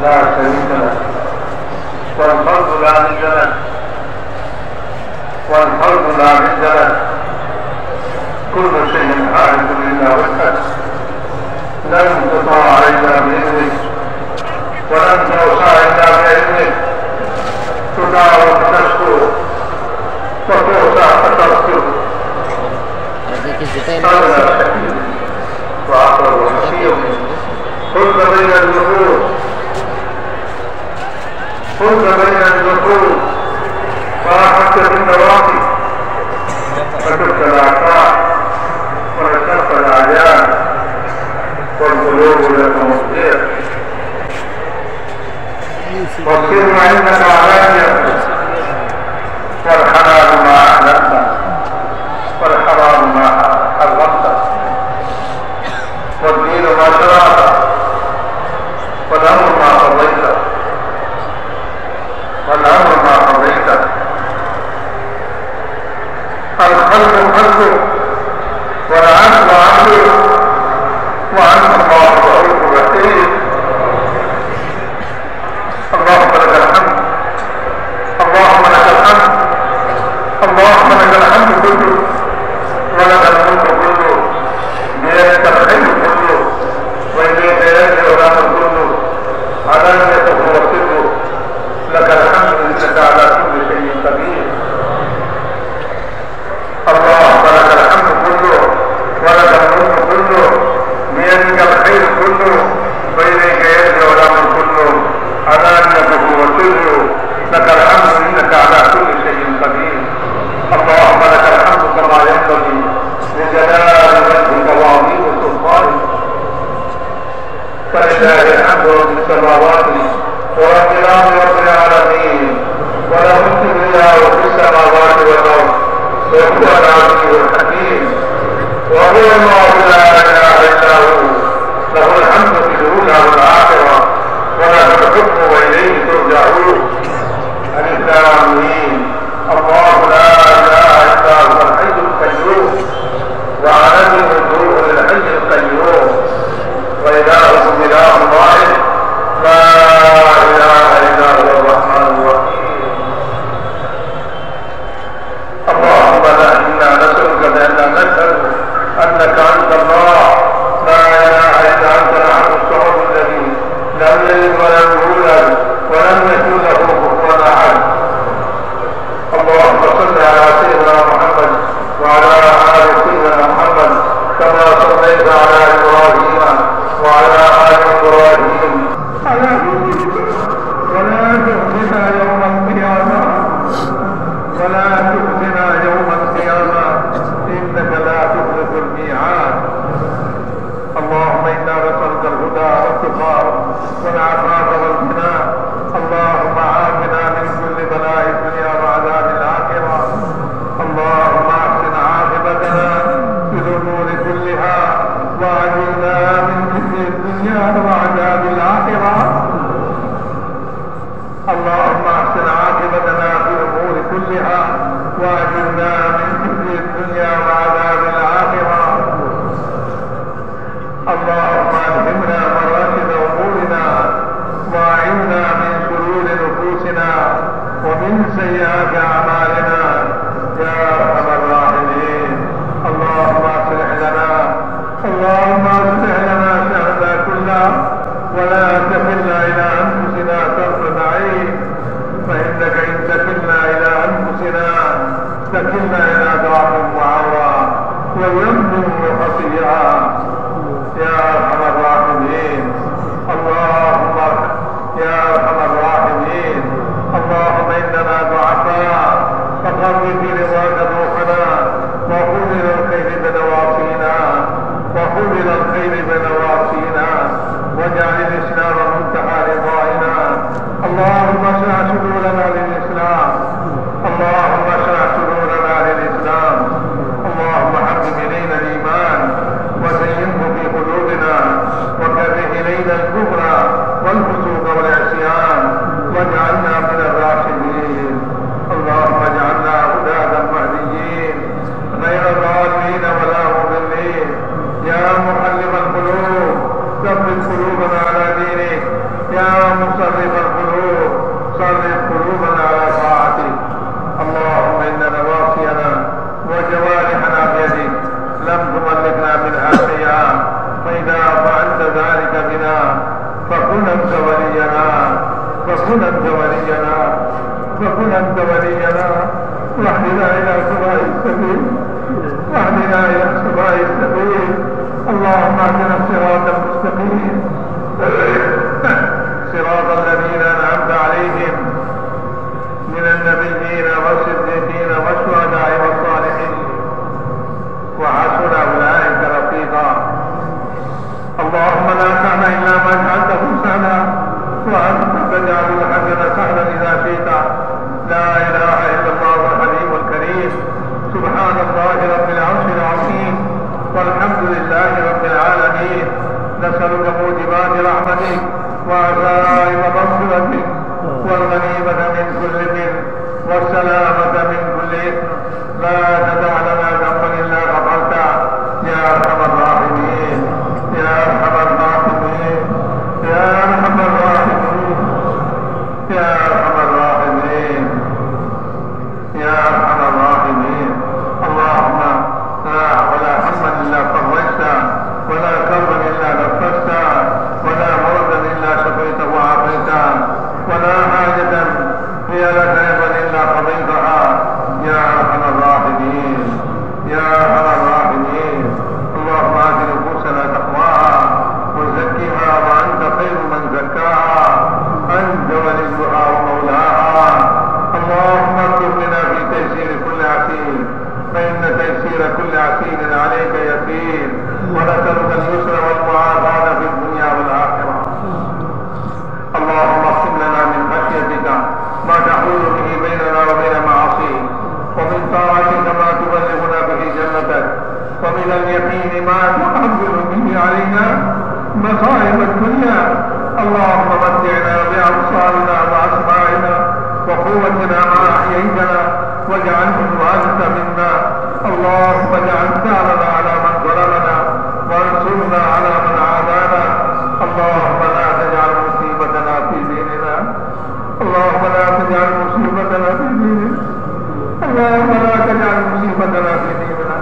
لا شريك له، والفرد لا ند له، والفرد لا ند له، كل شيء حادث إلا وجهه، لن تطاع إلا بإذنه، ولن توسع إلا بعلمه، تدار فتشكر وتوسع فتغفر. هذا شديد وأقرب وحكيم. خذ بين النفوس، خذ بين النفوس وأحدت بالنواقي، فتلك الأعصاب ونشرت الأعيان، والقلوب لك مصدر، والسر عندك علانية، والحلال ما أحللت، والحرام ما حرمت، والدين ما شرعت، والأمر ما قضيت، والأمر ما قضيت. الخلق خلقه، والعدل عدله، وأنت الله رؤوف رحيم. اللهم لك الحمد، اللهم لك الحمد، اللهم لك الحمد كله، ولك الملك كله، بيدك الخير كله، وإليك يرجع الأمر كله، علانيته وسره. لك الحمد إنك على كل شيء قدير. اللهم لك الحمد كله، ولك الملك كله، بيدك الخير كله، وإليك يرجع الأمر كله، علانيته وسره. لك الحمد إنك على كل شيء قدير. اللهم لك الحمد كما ينبغي لجلال وجهك وعظيم سلطانك. فلله الحمد رب السماوات ورب الأرض رب العالمين، وله الكبرياء في السماوات والأرض، وهو العزيز الحكيم، وهو الله لا إله إلا هو، له الحمد في الأولى والآخرة، وله الحكم وإليه ترجعون. الإسلاميين الله لا إله إلا هو الحي القيوم، وعلمه الروح للحي القيوم، وإلهكم إله واحد لا إله إلا هو الرحمن الرحيم. اللهم إنا نسألك بأننا نشهد أنك أنت الله لا إله إلا أنت الأحد الصمد الذي لم يلد ولم يولد ولم يكن له كفوا أحد. اللهم صل على سيدنا محمد وعلى آل سيدنا محمد كما صليت على إبراهيم وعلى آل إبراهيم. ولا تخزنا يوم القيامة، ولا تخزنا يوم القيامة، إنك لا تخلف الميعاد. اللهم إنا نسألك الهدى والتقى والعفاف والغنى فكن أنت ولينا واهدنا إلى سواء السبيل اللهم اهدنا الصراط المستقيم صراط الذين أنعمت عليهم من النبيين والصديقين والشهداء والصالحين وحسن أولئك رفيقا. اللهم لا سهل إلا ما جعلته سهلا وأنت تجعل الحزن سهلا إذا شئت. لا إله إلا الله الحليم الكريم. سبحان الله رب العرش العظيم والحمد لله رب العالمين. نسألك موجبات رحمتك وعزائم مغفرتك والغنيمة من كل بر والسلامة من كل إثم. لا تدع لنا ذنبا إلا غفرته يا أرحم الراحمين يا أرحم الراحمين يا أرحم الراحمين يا أرحم الراحمين يا أرحم الراحمين. اللهم ولا هما إلا فرجته ولا كربا إلا نفسته ولا مرضا إلا شفيته وعافيته ولا حاجة هي لك أيضا إلا قضيتها يا أرحم الراحمين يا أرحم الراحمين. اللهم آت نفوسنا تقواها وزكها وأنت خير من زكاها أنت وليها ومولاها. اللهم اكتب لنا في تيسير كل عسير فإن تيسير كل عسير عليك يسير ونسألك اليسر والمعافاة في الدنيا والآخرة. اللهم اقسم لنا من خشيتك ما تحول به بيننا وبين معاصيك ومن طاعتك ما تبلغنا به جنتك ومن اليقين ما تحمل به علينا مصائب الدنيا. اللهم متعنا بأبصارنا وأسماعنا وقوتنا ما أحييتنا واجعله الوارث منا. اللهم اجعل ثارنا على من ظلمنا وانصرنا على من عادانا. اللهم لا تجعل مصيبتنا في ديننا اللهم لا تجعل مصيبتنا في ديننا اللهم لا تجعل مصيبتنا في ديننا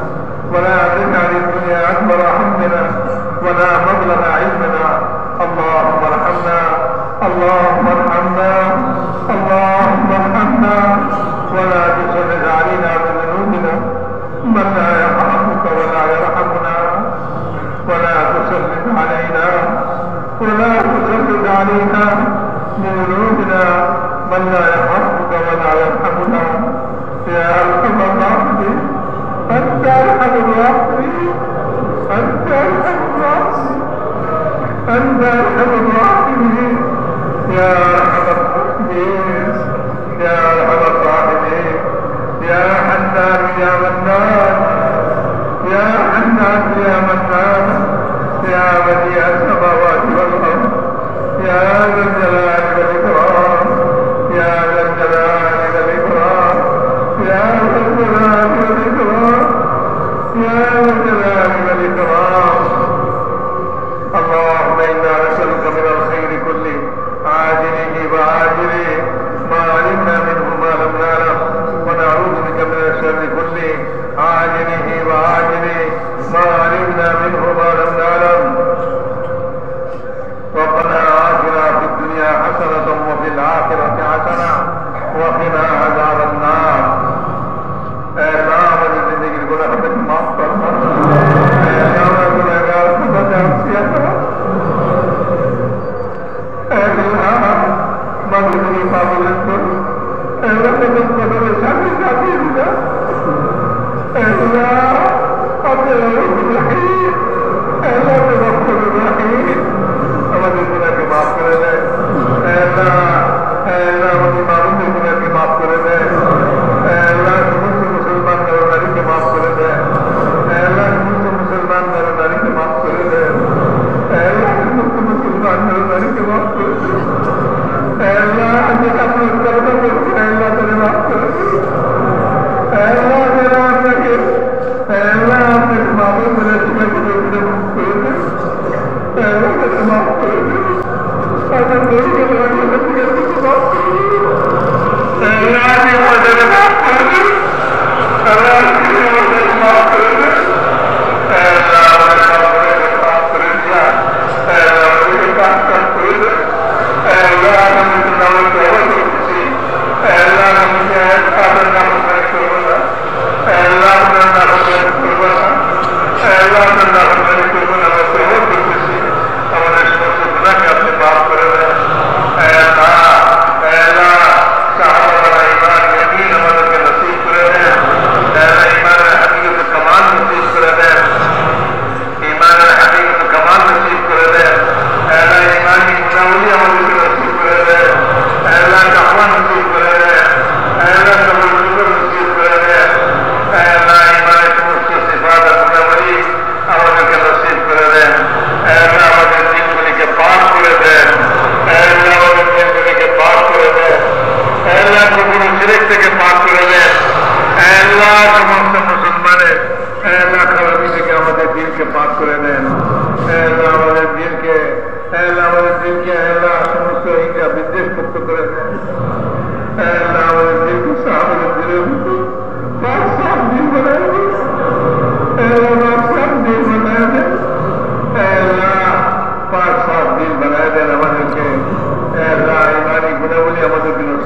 ولا تجعل الدنيا أكبر همنا ولا مبلغ علمنا. اللهم ارحمنا اللهم ارحمنا اللهم ارحمنا ولا تسلط علينا بذنوبنا من لا يرحمك ولا يرحمنا ولا تسلط علينا بذنوبنا من لا يرحمك ولا يرحمنا يا أرحم الراحمين. أنت أرحم الراحمين أنت أرحم الراحمين أنت أرحم الراحمين يا أرحم الراحمين يا أرحم الراحمين يا حنان يا منان يا حنان يا منان يا بديع السماوات والأرض يا ذا الجلال والإكرام يا ذا الجلال والإكرام يا ذا الجلال والإكرام يا ذا الجلال والإكرام. اللهم إنا نسألك من الخير كله عاجله وآجله ما علمنا منه ما لم نعلم ونعوذ بك من الشر كله عاجله وآجله ما علمنا منه ما لم نعلم. ربنا آتنا في الدنيا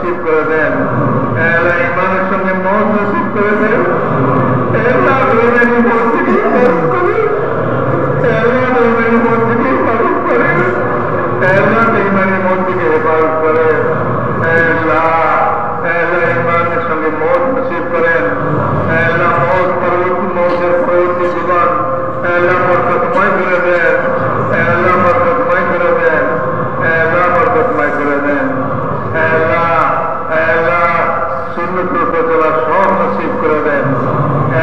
নসিব করে দেন, আল্লাহ ইমানের সঙ্গে মত নসিব করে দেন, আল্লাহ বেইমানি মত থেকে হেফাজত করেন, আল্লাহ বেইমানি মত থেকে হেফাজত করেন, আল্লাহ বেইমানি মত থেকে হেফাজত করেন, আল্লাহ ইমানের সঙ্গে মত নসিব করেন, আল্লাহ মত পরবর্তী মতের পরবর্তী জীবন আল্লাহ বরকতময় করে দেন, আল্লাহ বরকতময় করে দেন, আল্লাহ বরকতময় করে দেন, আল্লাহ সুন্নতের উপর চলা সব নসিব করে দেন,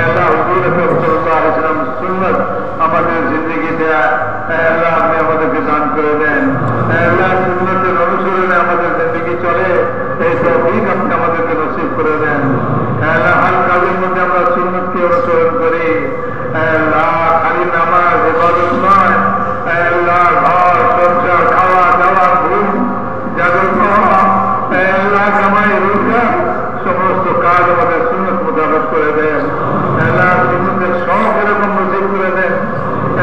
আল্লাহ হুজুর আকরাম সাল্লাল্লাহু আলাইহি ওয়াসাল্লাম সুন্নাত আমাদের জিন্দেগিতে আল্লাহ আপনি আমাদেরকে দান করে দেন, আল্লাহ সুন্নতের অনুসরণে আমাদের জিন্দেগি চলে এই তৌফিক আপনি আমাদেরকে নসিব করে দেন, আল্লাহ হাল কাজের মধ্যে আমরা সুন্নতকে অনুসরণ করি, আল্লাহ খালি নামাজ ইবাদত নয়, আল্লাহ ঘর সংসার খাওয়া দাওয়া ঘুম জাগর খাওয়া আল্লাহ কামাই রোজগার সমস্ত কাজ আমাদের সুন্নত মোতাবেক করে দেন, আল্লাহ সুন্নতের সব এরকম নসিব করে দেন,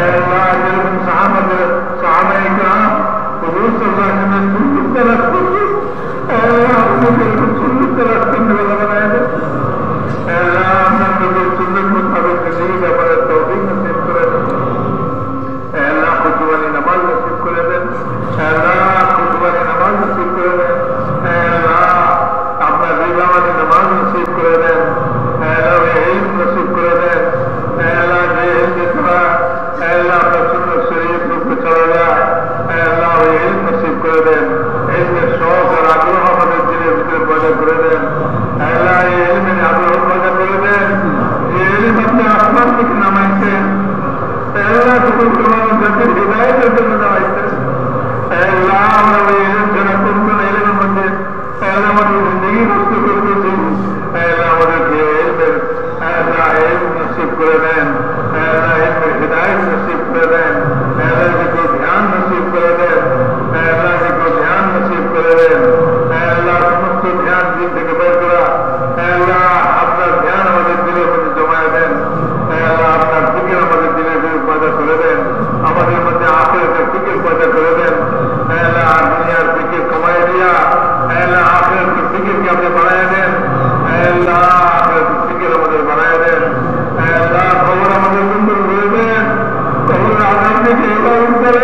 আল্লাহ যেরকম সাহাবায়ে কেরাম হুজুর সাল্লাল্লাহু আলাইহি ওয়াসাল্লাম সুন্নত তালাশ করতেন, আল্লাহ এরকম সুন্নত তালাশ করতে বানায় দেন, আল্লাহ আপনাদের সুন্নত মোতাবেক জিন্দগি ব্যাপারে তৌফিক নসিব করে দেন, আল্লাহ খুতবানি নামাজ নসিব করে দেন, আল্লাহ খুতবানি নামাজ নসিব করে দেন, আল্লাহ আপনার রিবাওয়ানি নামাজ নসিব করে দেন, আল্লাহ ইলম নসিব করে দেন, আল্লাহ যে ইলমে তোরা আল্লাহ আপনার সুন্নাত শরীয়ত রূপে চলা যায়, আল্লাহ ইলম নসিব করে দেন, ইলমের শখ আর আগ্রহ আমাদের দিলের ভিতরে পয়দা করে দেন, আল্লাহ এই ইলমের আগ্রহ পয়দা করে দেন, যে ইলম আপনি আসমান থেকে নামাইছেন, আল্লাহ সকল জাতির হিদায়াতের জন্য নামাইছেন, আল্লাহ আমরা ওই ইলম ছাড়া কোন কোন ইলমের মধ্যে আল্লাহ আমাদের জিন্দগি নষ্ট করতেছি, আল্লাহ আমাদেরকে ইলমের আল্লাহ ইলম নসিব করে দেন, আল্লাহ ইলমের হিদায়াত নসিব করে দেন, আল্লাহ যেগুলো ধ্যান নসিব করে দেন, আল্লাহ যেগুলো ধ্যান নসিব করে দেন, আল্লাহ সমস্ত ধ্যান দিন থেকে বের করা, আল্লাহ আপনার ধ্যান আমাদের দিলের মধ্যে জমায় দেন, আল্লাহ আপনার ফিকির আমাদের দিলের মধ্যে পয়দা করে দেন, আমাদের মধ্যে আখিরাতের ফিকির পয়দা করে দেন, আল্লাহ দুনিয়ার ফিকির কমাই দিয়া আল্লাহ আখিরাতের ফিকিরকে আপনি বাড়ায় দেন, আল্লাহ আখিরাতের ফিকির আমাদের বাড়ায় দেন, আল্লাহ খবর আমাদের সুন্দর করে দেন, খবর আজাদ থেকে হেফাজত করে,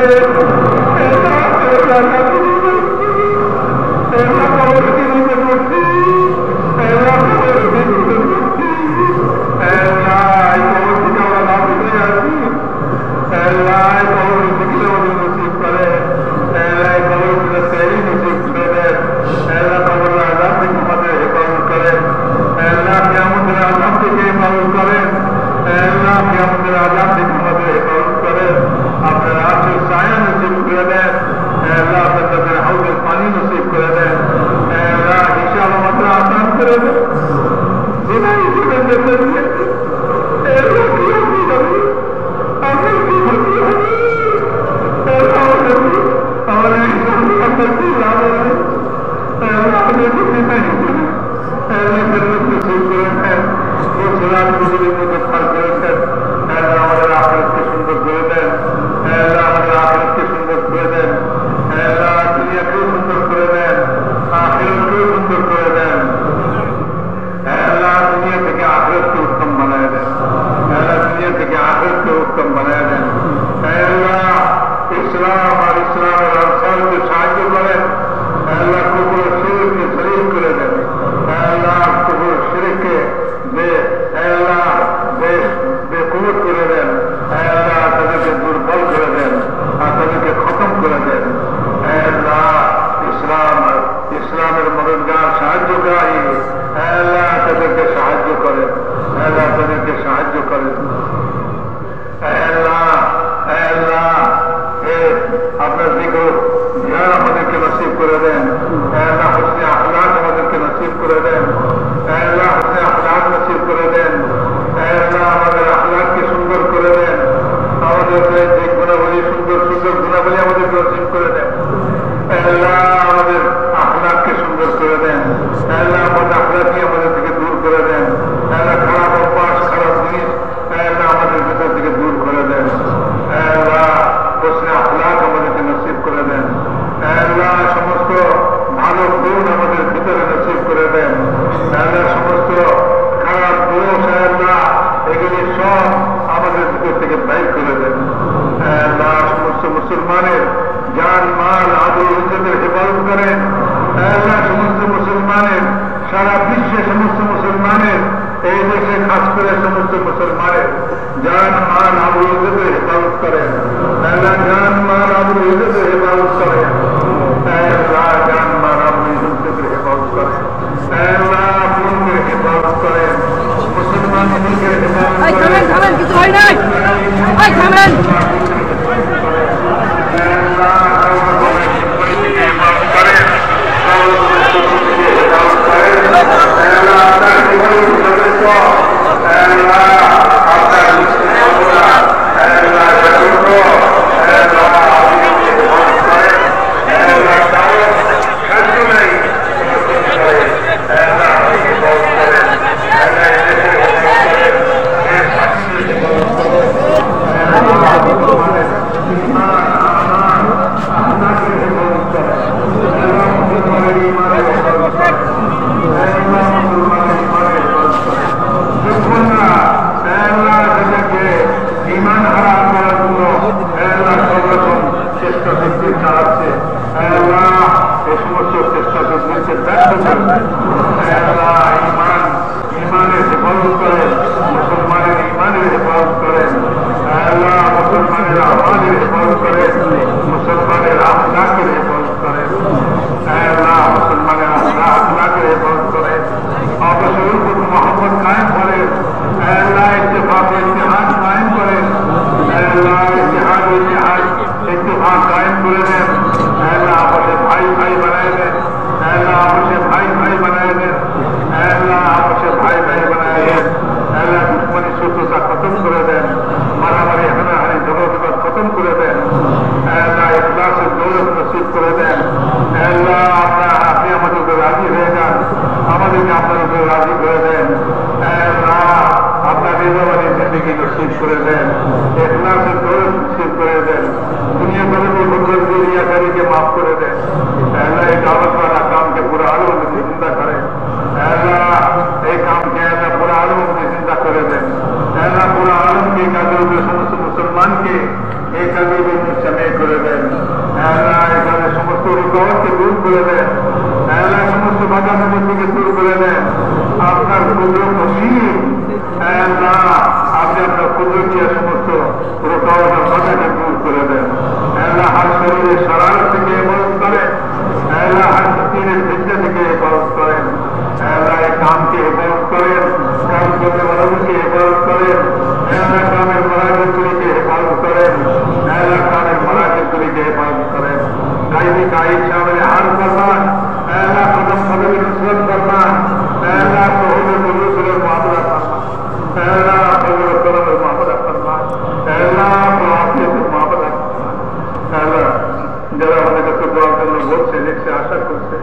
করতে ব্যর্থ করবে। আল্লাহ ইমানের হেফাজত করেন, মুসলমানের ইমানের হেফাজত করেন। আল্লাহ মুসলমানের আমাদের হেফাজত করেন, মুসলমানের আখলাকের হেফাজত করেন। আল্লাহ মুসলমানের আখলাকের হেফাজত করেন। অবশ্যই মোহাম্মদ কায়েম করেন। আল্লাহ ইত্তেফাক ইত্তেহাদ কায়েম করেন। আল্লাহ ইত্তেফাক কায়েম করে দেন। আল্লাহ আপসে ভাই ভাই বানায় দেন। আল্লাহ আপসে ভাই ভাই বানায় দেন। আল্লাহ আপসে ভাই ভাই বানায় দেন। আল্লাহ দুশ্মনী শত্রুতা খতম করে দেন। মারামারি হানাহানি ঝগড়া খতম করে দেন। আল্লাহ ইখলাসের দৌলত নসিব করে দেন। আল্লাহ আপনি আমাদের উপরে রাজি হয়ে যান, আমাদেরকে আপনার উপরে রাজি করে দেন। আল্লাহ আপনার রেজাবাড়ি জিন্দিগি নসিব করে দেন, ইখলাসের দৌলত নসিব করে দেন। दुनिया भर में मुगल दुनियाकारी के माफ कर दे। अल्लाह एक दावत वाला काम के पूरा आलम में जिंदा करे। अल्लाह एक काम किया था पूरा आलम में जिंदा कर दे। अल्लाह पूरा आलम के काजों में समस्त मुसलमान के एक काजों में समय कर दे। अल्लाह एक समस्त रुकावट के दूर कर दे। अल्लाह समस्त बाधा समस्त के दूर कर दे। आपका कुदरत नसीब अल्लाह आपने अपना कुदरत किया समस्त रुकावट और बाधा के दूर कर दे। अल्लाह हर शरीर शरारत के हिफाजत करे। अल्लाह हर फकीर फितने के हिफाजत करे। अल्लाह काम के हिफाजत करे, काम करने वालों की हिफाजत करे। अल्लाह काम मराजिल के हिफाजत करे। अल्लाह काम मराजिल के हिफाजत करे। कायमी कायद शामिल हाल करना। अल्लाह कदम कदम नुसरत करना। अल्लाह सहूलत नूसर मुआमला करना। अल्लाह फजल करम मुआमला करना। अल्लाह मुआफियत मुआमला। যারা আমাদের কাছে দোয়া করলে বলছে, দেখছে, আশা করছে